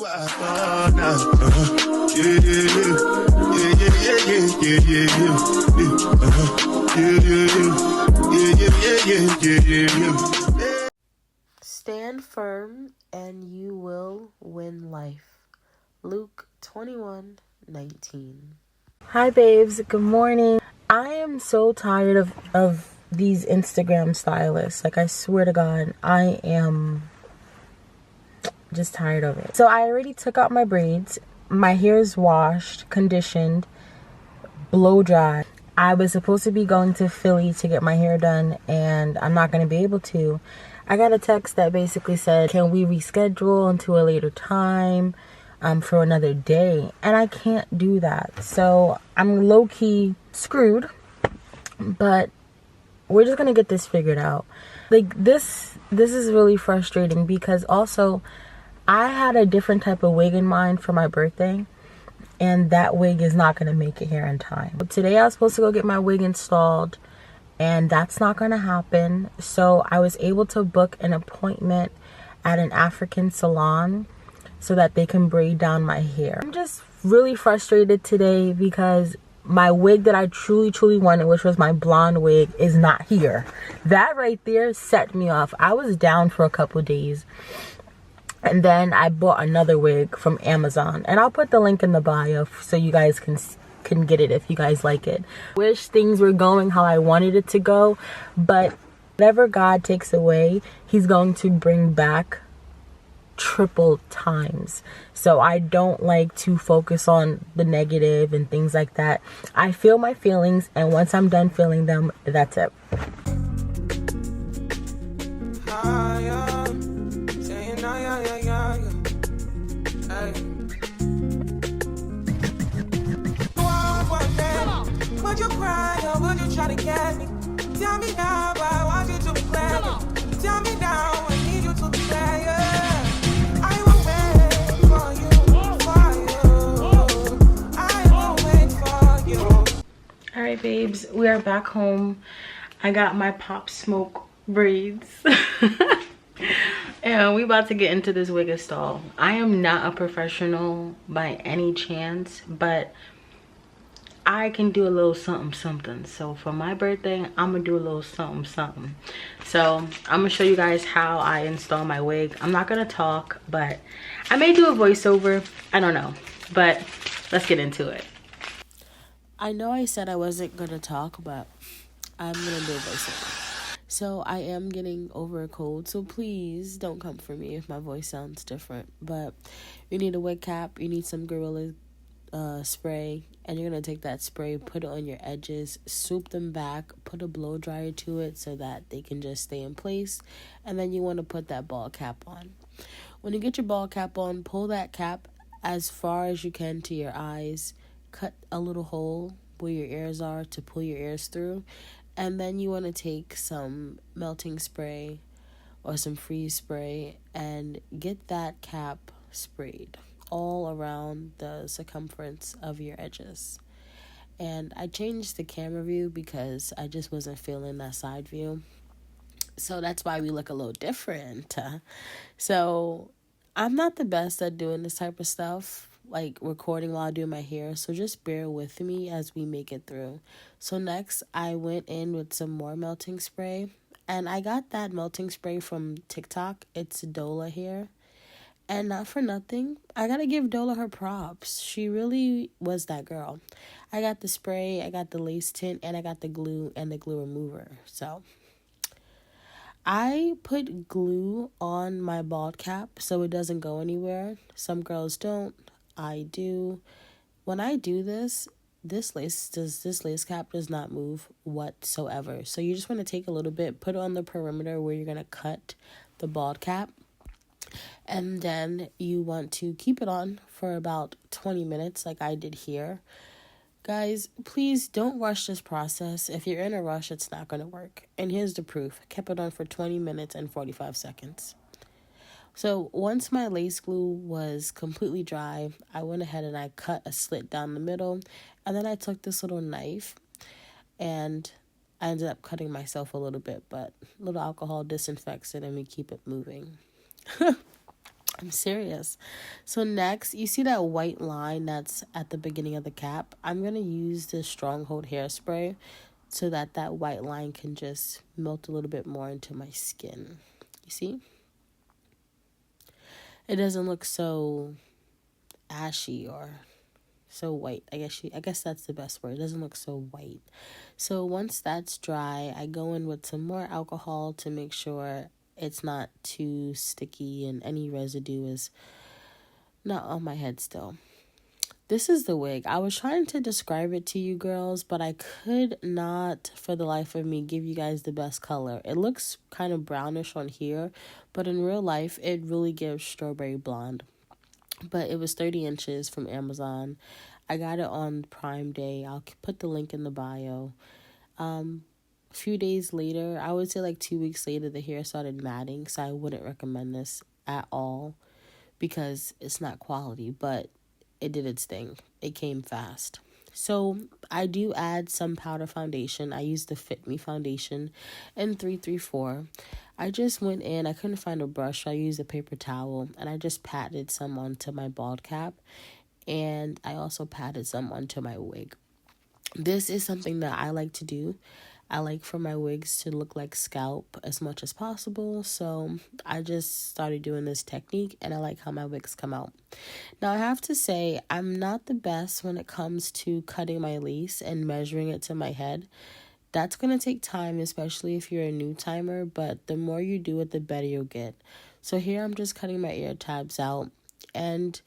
Stand firm and you will win life. Luke 21:19. Hi babes, good morning. I am so tired of these Instagram stylists. Like, I swear to God, I am just tired of it. So I already took out my braids. My hair is washed, conditioned, blow dry. I was supposed to be going to Philly to get my hair done, and I'm not going to be able to. I got a text that basically said, can we reschedule until a later time for another day? And I can't do that. So I'm low-key screwed, but we're just going to get this figured out. Like, this is really frustrating because also I had a different type of wig in mind for my birthday, and that wig is not going to make it here in time. Today I was supposed to go get my wig installed, and that's not going to happen. So I was able to book an appointment at an African salon so that they can braid down my hair. I'm just really frustrated today because my wig that I truly wanted, which was my blonde wig, is not here. That right there set me off. I was down for a couple days. And then I bought another wig from Amazon, and I'll put the link in the bio so you guys can get it if you guys like it. Wish things were going how I wanted it to go, but whatever God takes away, he's going to bring back triple times. So I don't like to focus on the negative and things like that. I feel my feelings, and once I'm done feeling them, that's it. Would you cry or would you try to get me? Tell me now, I want you to be glad. Tell me now, I need you to be glad. I will wait for you. I will wait for you. Alright babes, we are back home. I got my Pop Smoke braids. And we about to get into this wig install. I am not a professional by any chance, but I can do a little something. So for my birthday, I'm gonna do a little something. So I'm gonna show you guys how I install my wig. I'm not gonna talk, but I may do a voiceover. I don't know, but let's get into it. I know I said I wasn't gonna talk, but I'm gonna do a voiceover. So I am getting over a cold, so please don't come for me if my voice sounds different. But you need a wig cap, you need some Glueless spray, and you're gonna take that spray, put it on your edges, swoop them back, put a blow dryer to it so that they can just stay in place, and then you want to put that ball cap on. When you get your ball cap on, pull that cap as far as you can to your eyes, cut a little hole where your ears are to pull your ears through, and then you want to take some melting spray or some freeze spray and get that cap sprayed all around the circumference of your edges. And I changed the camera view because I just wasn't feeling that side view. So that's why we look a little different. So I'm not the best at doing this type of stuff, like recording while I do my hair. So just bear with me as we make it through. So next I went in with some more melting spray. And I got that melting spray from TikTok. It's Dola hair. And not for nothing, I gotta give Dola her props. She really was that girl. I got the spray, I got the lace tint, and I got the glue and the glue remover. So I put glue on my bald cap so it doesn't go anywhere. Some girls don't. I do. When I do this lace cap does not move whatsoever. So you just want to take a little bit, put it on the perimeter where you're gonna cut the bald cap. And then you want to keep it on for about 20 minutes like I did here. Guys, please don't rush this process. If you're in a rush, it's not going to work. And here's the proof. I kept it on for 20 minutes and 45 seconds. So once my lace glue was completely dry, I went ahead and I cut a slit down the middle. And then I took this little knife and I ended up cutting myself a little bit, but a little alcohol disinfects it and we keep it moving. I'm serious. So next, you see that white line that's at the beginning of the cap? I'm going to use the Stronghold hairspray so that that white line can just melt a little bit more into my skin. You see? It doesn't look so ashy or so white. I guess that's the best word. It doesn't look so white. So once that's dry, I go in with some more alcohol to make sure it's not too sticky and any residue is not on my head still. This is the wig. I was trying to describe it to you girls, but I could not for the life of me give you guys the best color. It looks kind of brownish on here, but in real life, it really gives strawberry blonde. But it was 30 inches from Amazon. I got it on Prime Day. I'll put the link in the bio. A few days later, I would say like 2 weeks later, the hair started matting, so I wouldn't recommend this at all because it's not quality, but it did its thing. It came fast. So I do add some powder foundation. I use the Fit Me foundation in 334. I just went in. I couldn't find a brush, so I used a paper towel, and I just patted some onto my bald cap, and I also patted some onto my wig. This is something that I like to do. I like for my wigs to look like scalp as much as possible. So I just started doing this technique and I like how my wigs come out. Now I have to say I'm not the best when it comes to cutting my lace and measuring it to my head. That's going to take time, especially if you're a new timer, but the more you do it, the better you'll get. So here I'm just cutting my ear tabs out, and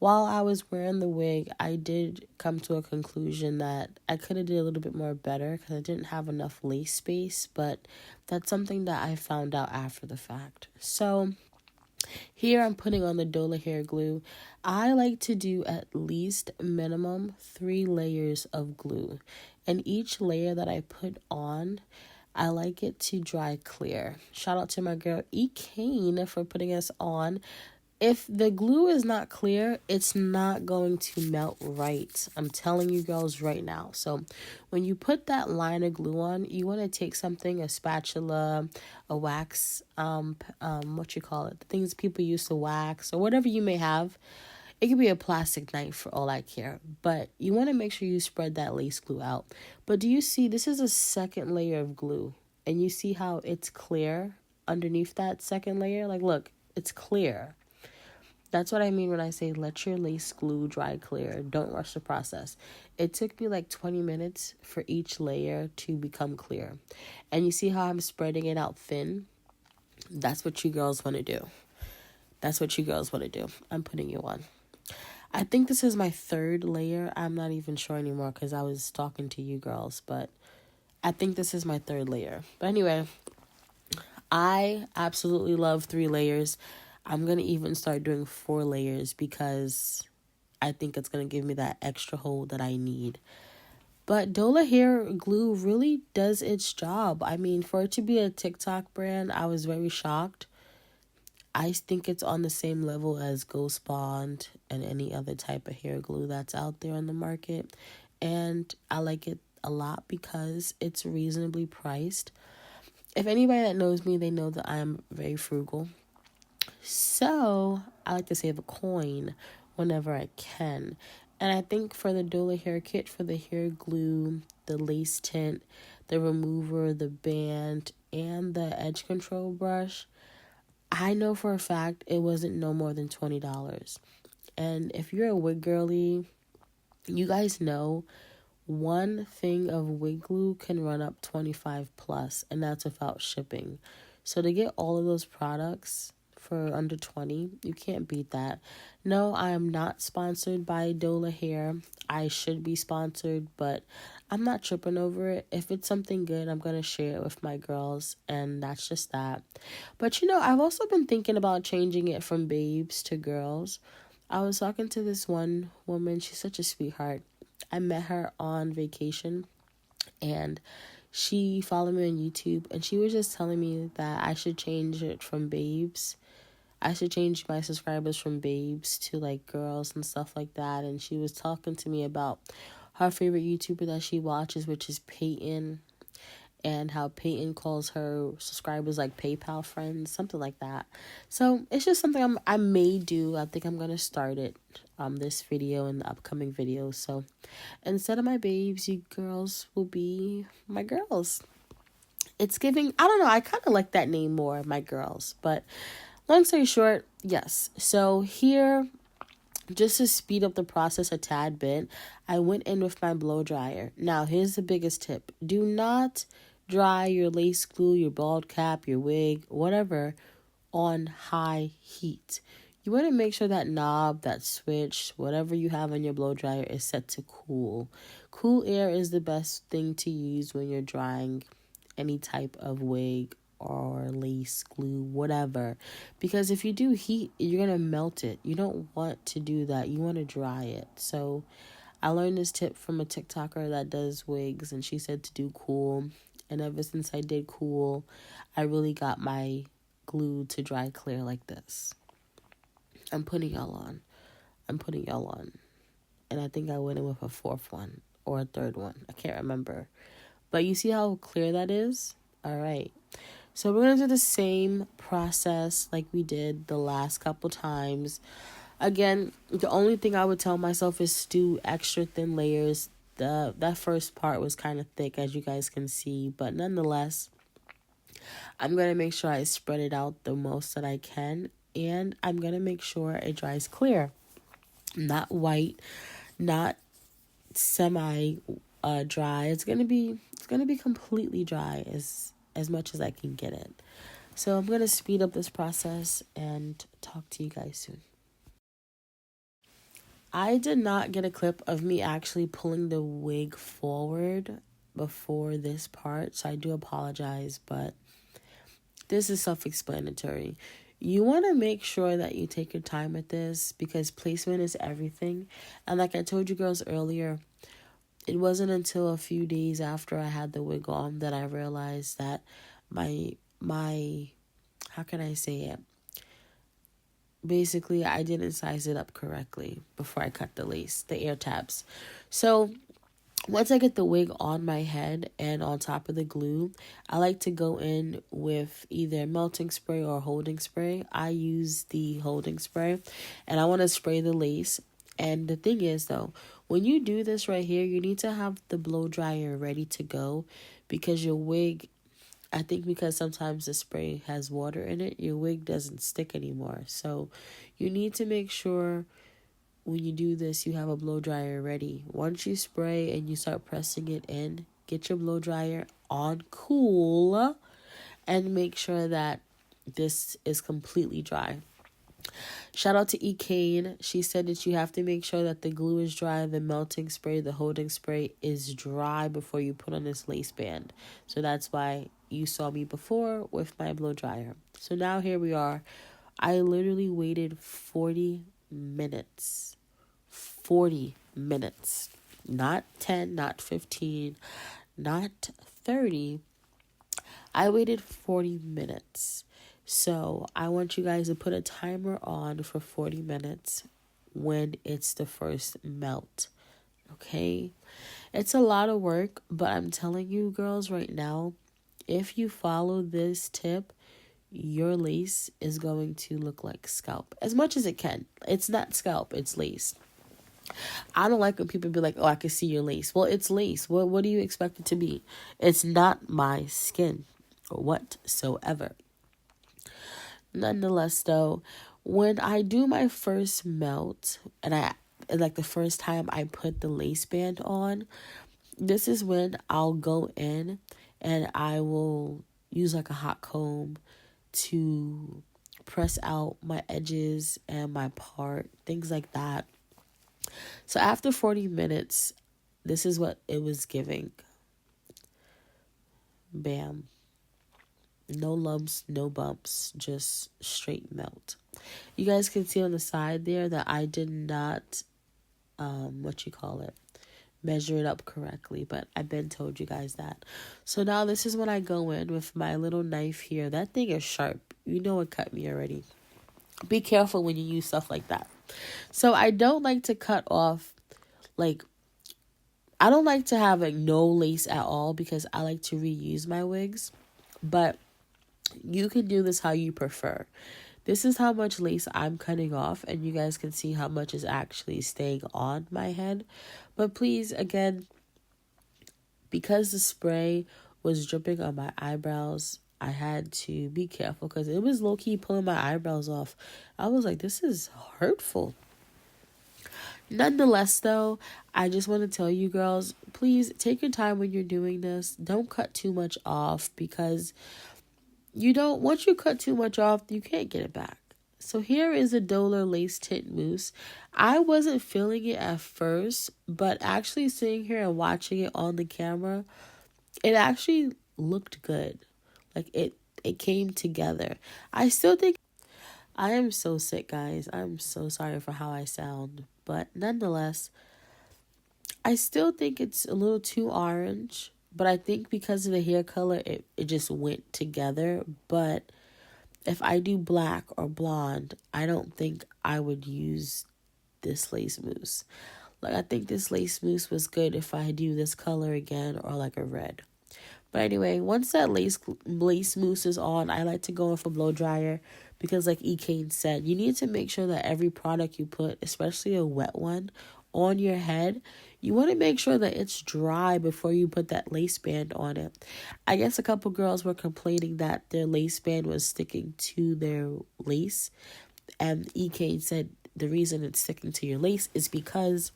while I was wearing the wig, I did come to a conclusion that I could have did a little bit more better because I didn't have enough lace space, but that's something that I found out after the fact. So here I'm putting on the Dola hair glue. I like to do at least minimum 3 layers of glue. And each layer that I put on, I like it to dry clear. Shout out to my girl E. Kane for putting us on. If the glue is not clear, it's not going to melt right. I'm telling you girls right now. So when you put that line of glue on, you want to take something, a spatula, a wax, the things people use to wax or whatever you may have. It could be a plastic knife for all I care. But you want to make sure you spread that lace glue out. But do you see, this is a second layer of glue. And you see how it's clear underneath that second layer? Like, look, it's clear. That's what I mean when I say let your lace glue dry clear. Don't rush the process. It took me like 20 minutes for each layer to become clear. And you see how I'm spreading it out thin? That's what you girls want to do. I'm putting you on. I think this is my 3rd layer. I'm not even sure anymore because I was talking to you girls. But I think this is my 3rd layer. But anyway, I absolutely love 3 layers. I'm going to even start doing 4 layers because I think it's going to give me that extra hold that I need. But Dola hair glue really does its job. I mean, for it to be a TikTok brand, I was very shocked. I think it's on the same level as Ghost Bond and any other type of hair glue that's out there on the market. And I like it a lot because it's reasonably priced. If anybody that knows me, they know that I am very frugal. So I like to save a coin whenever I can. And I think for the Dola hair kit, for the hair glue, the lace tint, the remover, the band, and the edge control brush, I know for a fact it wasn't no more than $20. And if you're a wig girly, you guys know one thing of wig glue can run up 25 plus, and that's without shipping. So to get all of those products for under 20, you can't beat that. No, I am not sponsored by Dola hair. I should be sponsored, but I'm not tripping over it. If it's something good, I'm gonna share it with my girls, and that's just that. But I've also been thinking about changing it from babes to girls. I was talking to this one woman. She's such a sweetheart. I met her on vacation, and she followed me on YouTube, and she was just telling me that I should change it from babes. I should change my subscribers from babes to like girls and stuff like that. And she was talking to me about her favorite YouTuber that she watches, which is Peyton. and how Peyton calls her subscribers like PayPal friends, something like that. So it's just something I may do. I think I'm gonna start it, this video and the upcoming videos. So instead of my babes, you girls will be my girls. It's giving, I don't know, I kind of like that name more, my girls. But long story short, yes. So here, just to speed up the process a tad bit, I went in with my blow dryer. Now, here's the biggest tip. Do not dry your lace glue, your bald cap, your wig, whatever, on high heat. You want to make sure that knob, that switch, whatever you have on your blow dryer is set to cool. Cool air is the best thing to use when you're drying any type of wig or lace glue, whatever, because if you do heat, you're gonna melt it. You don't want to do that. You want to dry it. So I learned this tip from a TikToker that does wigs, and she said to do cool, and ever since I did cool, I really got my glue to dry clear like this. I'm putting y'all on, and I think I went in with a fourth one or a third one, I can't remember, but you see how clear that is? All right. So we're going to do the same process like we did the last couple times. Again, the only thing I would tell myself is do extra thin layers. That first part was kind of thick, as you guys can see. But nonetheless, I'm going to make sure I spread it out the most that I can. And I'm going to make sure it dries clear. Not white, not semi dry. It's going to be completely dry as much as I can get it. So I'm going to speed up this process and talk to you guys soon. I did not get a clip of me actually pulling the wig forward before this part, so I do apologize, but this is self-explanatory. You want to make sure that you take your time with this because placement is everything. And like I told you girls earlier, it wasn't until a few days after I had the wig on that I realized that my how can I say it? Basically, I didn't size it up correctly before I cut the lace, the ear tabs. So once I get the wig on my head and on top of the glue, I like to go in with either melting spray or holding spray. I use the holding spray, and I want to spray the lace. And the thing is, though, when you do this right here, you need to have the blow dryer ready to go because your wig, I think because sometimes the spray has water in it, your wig doesn't stick anymore. So you need to make sure when you do this, you have a blow dryer ready. Once you spray and you start pressing it in, get your blow dryer on cool and make sure that this is completely dry. Shout out to Kane. She said that you have to make sure that the glue is dry, the melting spray, the holding spray is dry before you put on this lace band. So that's why you saw me before with my blow dryer. So now here we are. I literally waited 40 minutes. 40 minutes. Not 10, not 15, not 30. I waited 40 minutes. So I want you guys to put a timer on for 40 minutes when it's the first melt. Okay? It's a lot of work, but I'm telling you girls right now, if you follow this tip, your lace is going to look like scalp as much as it can. It's not scalp, it's lace. I don't like when people be like, oh, I can see your lace. Well, it's lace. What do you expect it to be? It's not my skin whatsoever. Nonetheless, though, when I do my first melt, and like the first time I put the lace band on, this is when I'll go in and I will use like a hot comb to press out my edges and my part, things like that. So after 40 minutes, this is what it was giving. Bam. No lumps, no bumps, just straight melt. You guys can see on the side there that I did not, measure it up correctly, but I've been told you guys that. So now this is when I go in with my little knife here. That thing is sharp. You know it cut me already. Be careful when you use stuff like that. So I don't like to cut off like I don't like to have like no lace at all because I like to reuse my wigs, but you can do this how you prefer. This is how much lace I'm cutting off, and you guys can see how much is actually staying on my head. But please, again, because the spray was dripping on my eyebrows, I had to be careful because it was low-key pulling my eyebrows off. I was like, this is hurtful. Nonetheless, though, I just want to tell you girls, please take your time when you're doing this. Don't cut too much off because once you cut too much off, you can't get it back. So here is a Dola lace tint mousse. I wasn't feeling it at first, but actually sitting here and watching it on the camera, it actually looked good. Like it came together. I still think I am so sick, guys. I'm so sorry for how I sound. But nonetheless, I still think it's a little too orange. But I think because of the hair color, it just went together. But if I do black or blonde, I don't think I would use this lace mousse. Like, I think this lace mousse was good if I do this color again or like a red. But anyway, once that lace mousse is on, I like to go in for blow dryer because like E. Kane said, you need to make sure that every product you put, especially a wet one, on your head, you want to make sure that it's dry before you put that lace band on it. I guess a couple girls were complaining that their lace band was sticking to their lace. And E. Kane said the reason it's sticking to your lace is because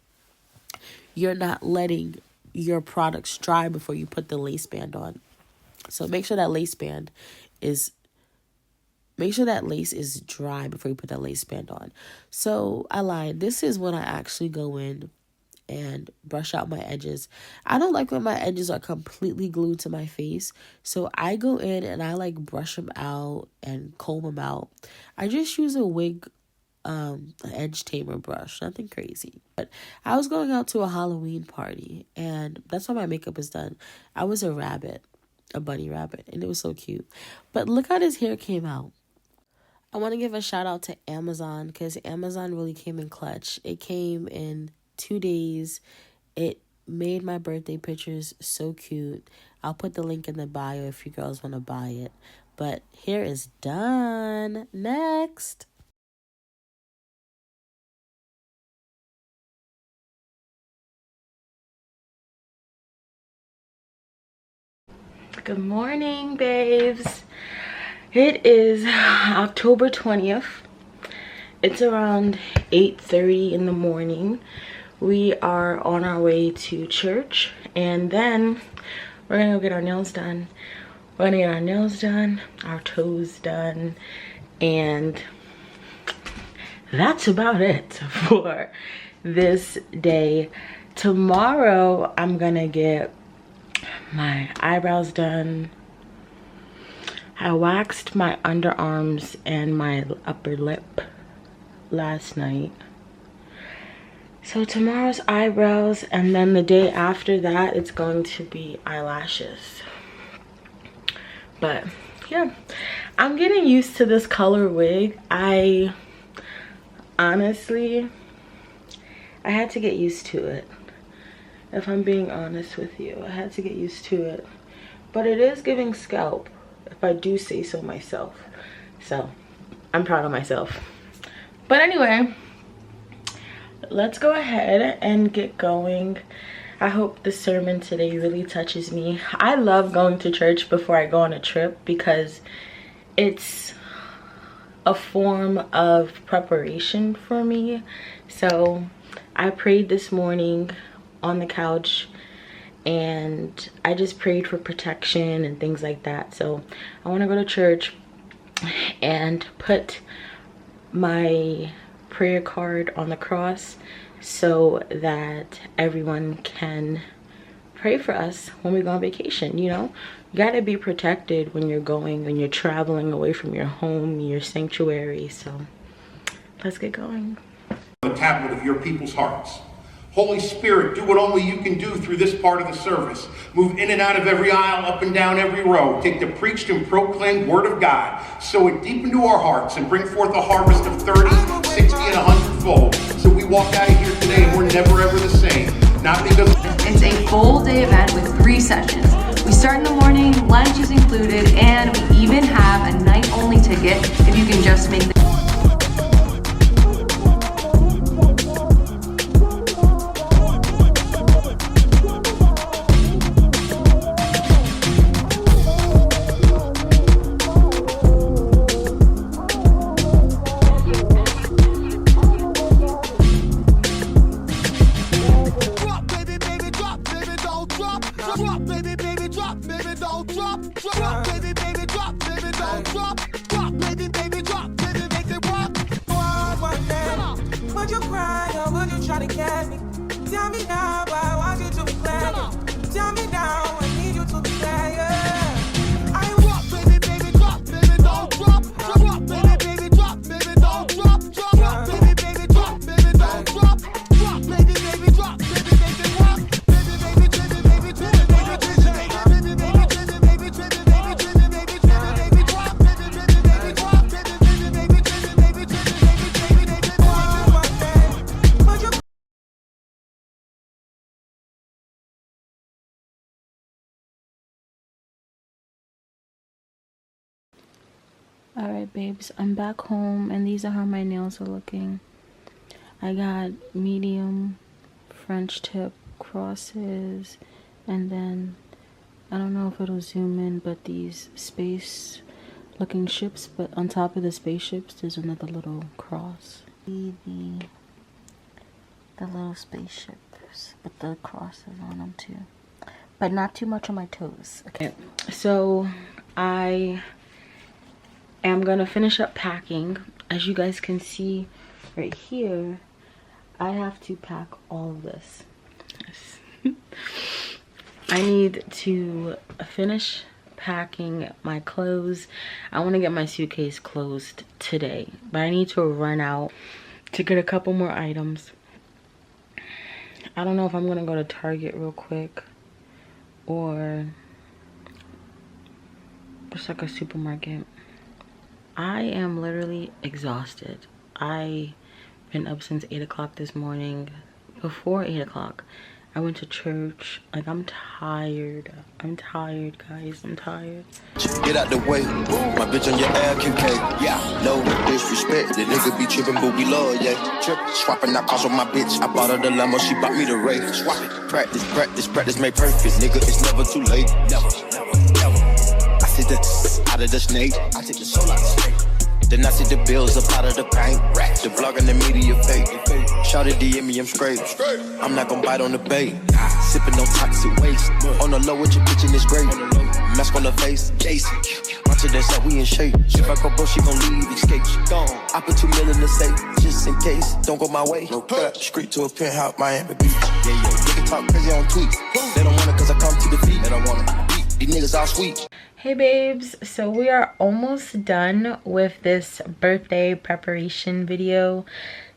you're not letting your products dry before you put the lace band on. So make sure that lace is dry before you put that lace band on. So I lied. This is when I actually go in and brush out my edges. I don't like when my edges are completely glued to my face. So I go in and I like brush them out and comb them out. I just use a wig an edge tamer brush, nothing crazy. But I was going out to a Halloween party, and that's why my makeup is done. I was a bunny rabbit, and it was so cute. But look how this hair came out. I want to give a shout out to Amazon because Amazon really came in clutch. It came in 2 days. It made my birthday pictures so cute. I'll put the link in the bio if you girls want to buy it. But hair is done. Next. Good morning, babes. It is October 20th. It's around 8:30 in the morning. We are on our way to church, and then we're gonna go get our nails done. We're gonna get our nails done, our toes done, and that's about it for this day. Tomorrow, I'm gonna get my eyebrows done. I waxed my underarms and my upper lip last night. So tomorrow's eyebrows, and then the day after that it's going to be eyelashes. But yeah, I'm getting used to this color wig. I honestly had to get used to it. If I'm being honest with you, I had to get used to it. But it is giving scalp, if I do say so myself. So, I'm proud of myself. But anyway, let's go ahead and get going. I hope the sermon today really touches me. I love going to church before I go on a trip because it's a form of preparation for me. So, I prayed this morning on the couch, and I just prayed for protection and things like that. So I want to go to church and put my prayer card on the cross so that everyone can pray for us when we go on vacation. You know, you got to be protected when you're traveling away from your home, your sanctuary. So let's get going. The tablet of your people's hearts. Holy Spirit, do what only you can do through this part of the service. Move in and out of every aisle, up and down every row. Take the preached and proclaimed word of God, sow it deep into our hearts, and bring forth a harvest of 30, 60, and 100-fold. So we walk out of here today and we're never ever the same. Not not because... It's a full day event with 3 sessions. We start in the morning, lunch is included, and we even have a night-only ticket if you can just make the... Would you cry or would you try to get me? Tell me now, I want you to be glad. Tell me now, I need you to be glad. Yeah. I want baby, baby, drop, baby, don't drop. Drop, baby, baby, drop, baby, don't drop. Drop, baby, baby, drop, baby, don't drop. Drop, baby, baby, drop, baby, make it rock. Baby, baby, baby, baby, baby, baby, baby, baby, baby, baby, baby, baby, baby, baby, drop, baby, baby, baby, drop, baby, baby, baby, baby, baby, baby, Alright babes, I'm back home and these are how my nails are looking. I got medium French tip crosses, and then I don't know if it'll zoom in, but these space looking ships, but on top of the spaceships there's another little cross. The little spaceships with the crosses on them too, but not too much on my toes. Okay, so I am gonna finish up packing. As you guys can see right here, I have to pack all of this. I need to finish packing my clothes. I want to get my suitcase closed today, but I need to run out to get a couple more items. I don't know if I'm gonna go to Target real quick or just like a supermarket. I am literally exhausted. I've been up since 8 o'clock this morning. Before 8 o'clock, I went to church. Like, I'm tired. I'm tired, guys. I'm tired. Get out the way. My bitch on your LQK. Yeah, no disrespect. The nigga be tripping, but we love, yeah. Trip, swapping out cars with my bitch. I bought her the limo, she bought me the Ray. Swap it. Practice, practice, practice, make perfect. Nigga, it's never too late. Never, never, never. I see the out of the snake. I take the soul out of the snake. Then I see the bills up out of the paint. The vlog and the media fake. Shout it DM me, I'm straight. I'm not gonna bite on the bait. Sipping on toxic waste. On the low with your bitch in this grave. Mask on the face, Jason. Watch it, that's how we in shape. If I go bro, she gon' leave, escape. She gone. I put 2 million in the safe, just in case. Don't go my way. No cut. Street to a penthouse, Miami Beach. Yeah, yeah. You can talk crazy on tweets. They don't want it cause I come to defeat. They don't want it. These niggas all sweet. Hey babes, so we are almost done with this birthday preparation video.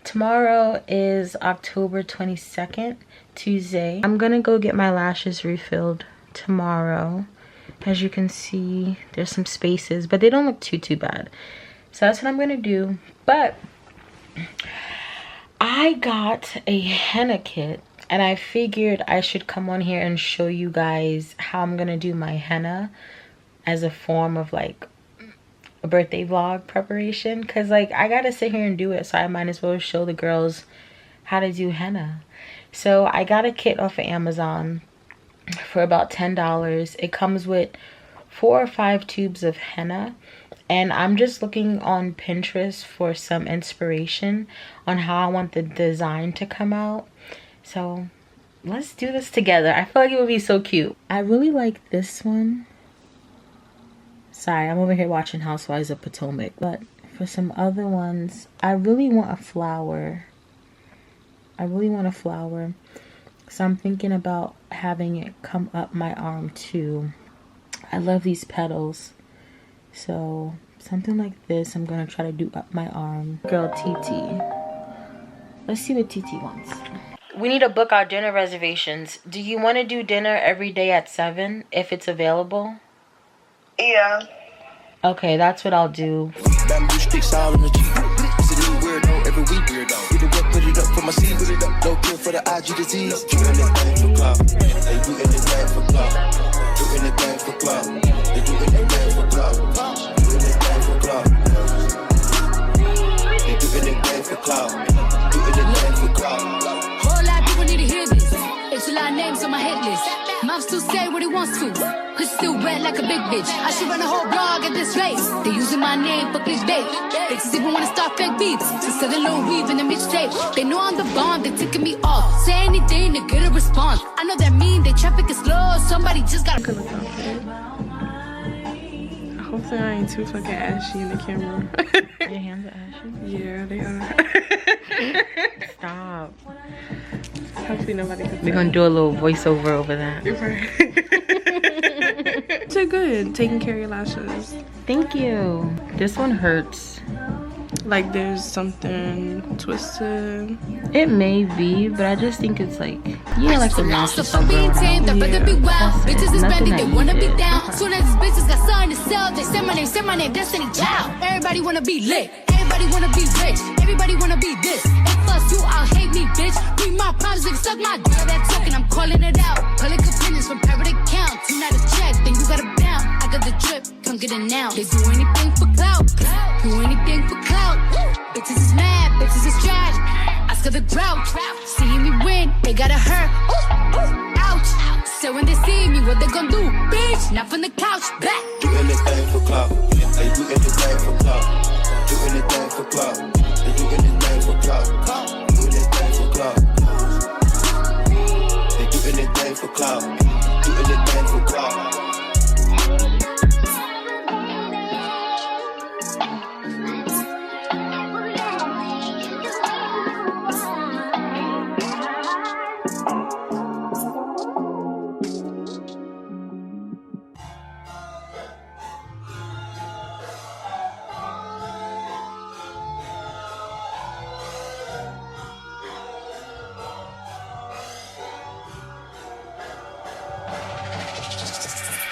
Tomorrow is October 22nd, Tuesday. I'm gonna go get my lashes refilled tomorrow. As you can see, there's some spaces, but they don't look too bad. So that's what I'm gonna do. But I got a henna kit, and I figured I should come on here and show you guys how I'm gonna do my henna as a form of like a birthday vlog preparation, because like I gotta sit here and do it, so I might as well show the girls how to do henna. So I got a kit off of Amazon for about $10. It comes with 4 or 5 tubes of henna, and I'm just looking on Pinterest for some inspiration on how I want the design to come out. So let's do this together. I feel like it would be so cute. I really like this one. Sorry, I'm over here watching Housewives of Potomac. But for some other ones, I really want a flower. So I'm thinking about having it come up my arm too. I love these petals. So something like this, I'm gonna try to do up my arm. Girl TT. Let's see what TT wants. We need to book our dinner reservations. Do you want to do dinner every day at 7 if it's available? Yeah. Okay, that's what I'll do. Bamboo sticks all on the G. It's a new weirdo every week. Weirdo. Get the work, put it up for my seeds. No cure for the IG disease. mouth still say what he wants to. It's still wet like a big bitch. I should run a whole blog at this rate. They using my name for clickbait. Bitches even wanna start fake beats. Instead of little weave in the mixtape. They know I'm the bomb, they ticking me off. Say anything to get a response. I know that mean they traffic is slow. Somebody just gotta look out for it. Hopefully I ain't too fucking ashy in the camera. Your hands are ashy? Yeah, they are. Stop. Hopefully nobody can We're gonna do a little voiceover over that. So good, taking care of your lashes. Thank you. This one hurts. Like there's something twisted. It may be, but I just think it's like, yeah, like the lashes are growing out. They'd rather be wild. Bitches is Nothing brandy, they that wanna you be did. down. Soon as these bitches got something to sell, they say my name, Destiny Child. Everybody wanna be lit, everybody wanna be rich, everybody wanna be this. If plus you, I'll hate me, bitch. Read my problems, nigga, suck my dick. That talking, I'm calling it out. Public opinions from private accounts. You not a check, then you gotta bounce. I got the drip, come get it now. They do anything for clout, do anything for clout. Bitches is mad, bitches is trash. Ask her the grouch. Seeing me win, they gotta hurt. Ouch. So when they see me, what they gon' do? Bitch, not from the couch. Back. Do anything for clout. They do anything for clout. Do anything for clout. They do anything for clout. Do anything for clout. They do anything for clout. Do anything for clout.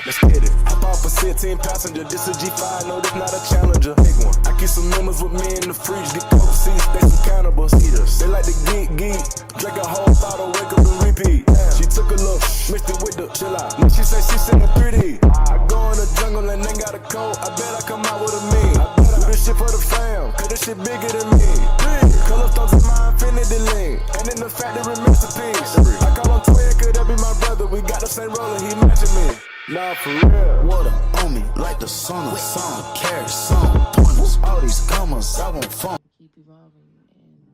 Let's get it. Hop off a 16 passenger. This a G5, no, this not a challenger. Big one. I keep some numbers with me in the fridge. Get cold seats, they some cannibals. Eaters. They like to geek. Drink a whole bottle, wake up and repeat. She took a look, mixed it with the chill out. When she say she singing 3D. I go in the jungle and ain't got a coat. I bet I come out with a mean. Do this shit for the fam, cause this shit bigger than me. Color stones in my infinity link. And in the factory masterpiece. I call him twin, could that be my brother? We got the same roller, he matching me. Nah, for real. Water on me like the sun of sun. Carry some pointers. All these commas, I want fun. Keep evolving, and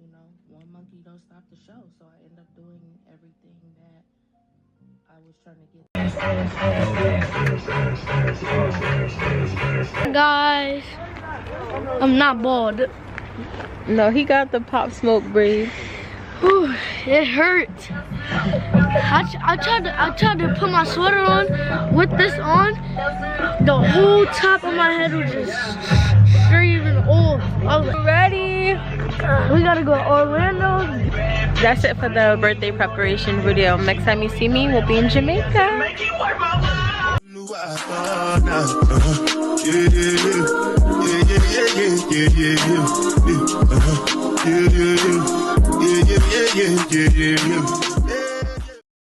you know, one monkey don't stop the show. So I end up doing everything that I was trying to get. Guys, I'm not bald. No, he got the Pop Smoke braids. Whew, it hurt. I tried to put my sweater on with this on. The whole top of my head was just shaving off. I was ready. We gotta go to Orlando. That's it for the birthday preparation video. Next time you see me, we'll be in Jamaica. Yeah.